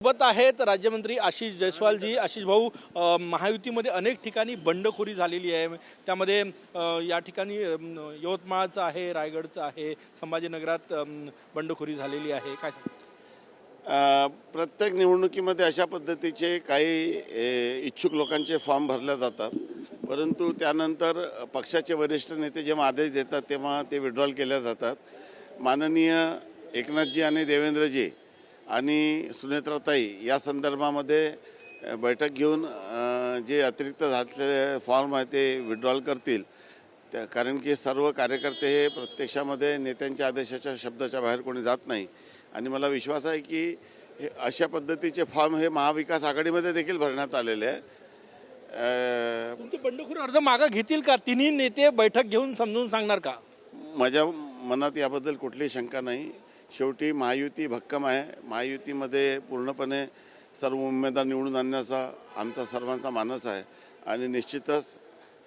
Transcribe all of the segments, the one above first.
सोबत आहेत राज्यमंत्री आशिष जयस्वालजी। आशिष भाऊ, महायुतीमध्ये अनेक ठिकाणी बंडखोरी झालेली आहे। त्यामध्ये या ठिकाणी यवतमाळचं आहे, रायगडचं आहे, संभाजीनगरात बंडखोरी झालेली आहे। काय प्रत्येक निवडणुकीमध्ये अशा पद्धतीचे काही इच्छुक लोकांचे फॉर्म भरले जातात, परंतु त्यानंतर पक्षाचे वरिष्ठ नेते जेव्हा आदेश देतात तेव्हा ते विड्रॉल केल्या जातात। माननीय एकनाथजी आणि देवेंद्रजी आणि सुनेत्राताई या संदर्भामध्ये बैठक घेऊन जे अतिरिक्त झालेले फॉर्म आहे ते विड्रॉल करतील। कारण की सर्व कार्यकर्ते हे प्रत्यक्षामध्ये नेत्यांच्या आदेशाच्या शब्दाच्या बाहेर कोणी जात नाही आणि मला विश्वास आहे की अशा पद्धतीचे फॉर्म हे महाविकास आघाडीमध्ये देखील भरण्यात आलेले आहे। तुमचे बंडखोरी अर्ज मागे घेतील का? तिन्ही नेते बैठक घेऊन समजून सांगणार का? माझ्या मनात याबद्दल कुठलीही शंका नाही। शेवटी महायुती भक्कम आहे। महायुतीमध्ये पूर्णपणे सर्व उमेदवार निवडून आणण्याचा आमचा सर्वांचा मानस आहे आणि निश्चितच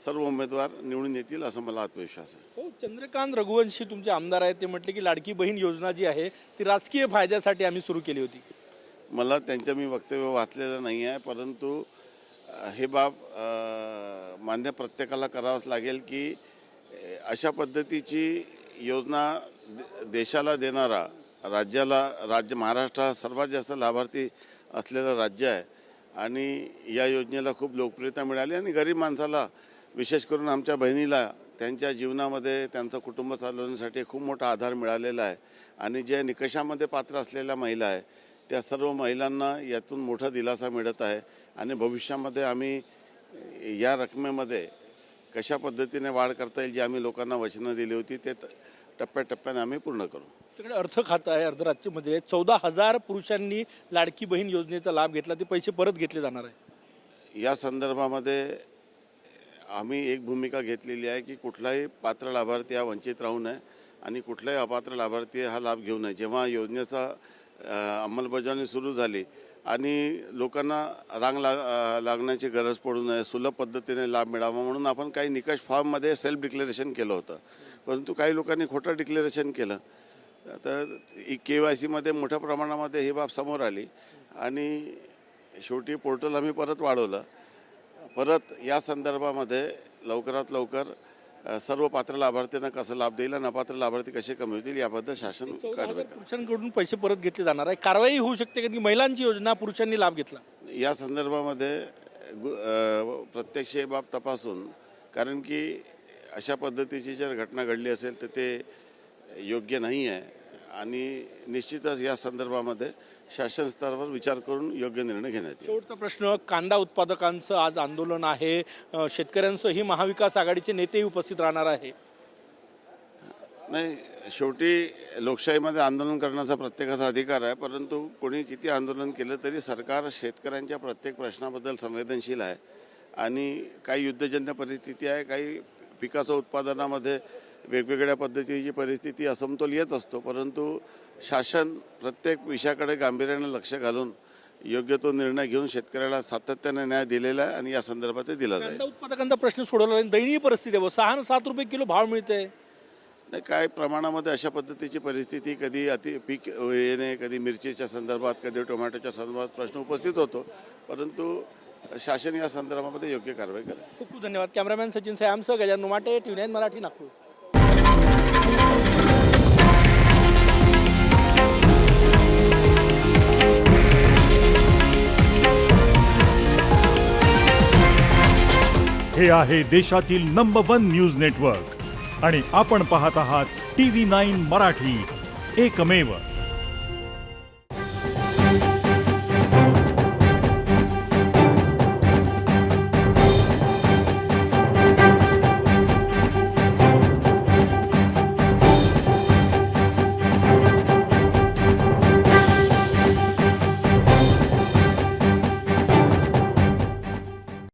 सर्व उमेदवार निवडून येतील असं मला आत्मविश्वास आहे। हो, चंद्रकांत रघुवंशी तुमचे आमदार आहेत, ते म्हटले की लाडकी बहीण योजना जी आहे ती राजकीय फायद्यासाठी आम्ही सुरू केली होती। मला त्यांचं मी वक्तव्य वाचलेलं नाही आहे, परंतु हे बाब मान्य प्रत्येकाला करावंच लागेल की अशा पद्धतीची योजना देशाला देणारा राज्य महाराष्ट्र हा सर्वात जास्त लाभार्थी असलेलं राज्य आहे आणि या योजनेला खूप लोकप्रियता मिळाली आणि गरीब माणसाला, विशेष करून आमच्या बहिणीला त्यांच्या जीवनामध्ये त्यांचं कुटुंब चालवण्यासाठी खूप मोठा आधार मिळालेला आहे आणि ज्या निकषामध्ये पात्र असलेल्या महिला आहे त्या सर्व महिलांना यातून मोठा दिलासा मिळत आहे आणि भविष्यामध्ये आम्ही या रकमेमध्ये कशा पद्धतीने वाढ करता येईल जी आम्ही लोकांना वचनं दिली होती ते टप्प्याटप्प्याने आम्ही पूर्ण करू। तिकडे अर्थ खातं आहे, अर्धराज्यमध्ये 14,000 पुरुषांनी लाडकी बहीण योजनेचा लाभ घेतला, ते पैसे परत घेतले जाणार आहे। या संदर्भामध्ये आम्ही एक भूमिका घेतलेली आहे की कुठलाही पात्र लाभार्थी हा वंचित राहू नये आणि कुठलाही अपात्र लाभार्थी हा लाभ घेऊ नये। जेव्हा योजनेचा अंमलबजावणी सुरू झाली आणि लोकांना रांग लागण्याची गरज पडू नये, सुलभ पद्धतीने लाभ मिळावा म्हणून आपण काही निकष फॉर्ममध्ये सेल्फ डिक्लेरेशन केलं होतं, परंतु काही लोकांनी खोटं डिक्लेरेशन केलं। तर KYCमध्ये मोठ्या प्रमाणामध्ये ही बाब समोर आली आणि शेवटी पोर्टल आम्ही परत वाढवलं। परत या संदर्भामध्ये लवकरात लवकर सर्व पात्र लाभार्थ्यांना कसं लाभ देईल आणि अपात्र लाभार्थी कसे कमी होतील याबद्दल शासन कारवाई करेल। पुरुषांकडून पैसे परत घेतले जाणार आहे, कारवाई होऊ शकते की महिलांची योजना पुरुषांनी लाभ घेतला या संदर्भामध्ये प्रत्यक्ष ही बाब तपासून, कारण की अशा पद्धतीची जर घटना घडली असेल तर ते योग्य नाही आहे आणि निश्चितच या संदर्भामध्ये शासन स्तरावर विचार करून योग्य निर्णय घेण्यात येईल। शेवटचा प्रश्न, कांदा उत्पादकांचं आज आंदोलन आहे, शेतकऱ्यांसही महाविकास आघाडीचे नेतेही उपस्थित राहणार आहे। नाही, शेवटी लोकशाहीमध्ये आंदोलन करण्याचा प्रत्येकाचा अधिकार आहे, परंतु कोणी किती आंदोलन केलं तरी सरकार शेतकऱ्यांच्या प्रत्येक प्रश्नाबद्दल संवेदनशील आहे आणि काही युद्धजन्य परिस्थिती आहे, काही पिकाच्या उत्पादनामध्ये वेगवेगळ्या पद्धतीची परिस्थिती असमतोल येत असतो, परंतु शासन प्रत्येक विषयाकडे गांभीर्याने लक्ष घालून योग्य तो निर्णय घेऊन शेतकऱ्याला सातत्याने न्याय दिलेला आहे आणि या संदर्भात ते दिला जाईल। कांदा उत्पादकांचा प्रश्न सोडवला नाही, दयनीय परिस्थिती आहे, 6 आणि 7 रुपये किलो भाव मिळते। नाही, काय प्रमाणामध्ये अशा पद्धतीची परिस्थिती कधी पीक येणे, कधी मिरचीच्या संदर्भात, कधी टोमॅटोच्या संदर्भात प्रश्न उपस्थित होतो, परंतु शासन या संदर्भामध्ये योग्य कारवाई करेल। खूप खूप धन्यवाद। कॅमेरामॅन सचिन सयामसह गजानन नुमाटे, TV9 मराठी, नागपूर। हे आहे देशातील नंबर 1 न्यूज नेटवर्क आणि आपण पाहत आहात TV9 मराठी, एकमेव।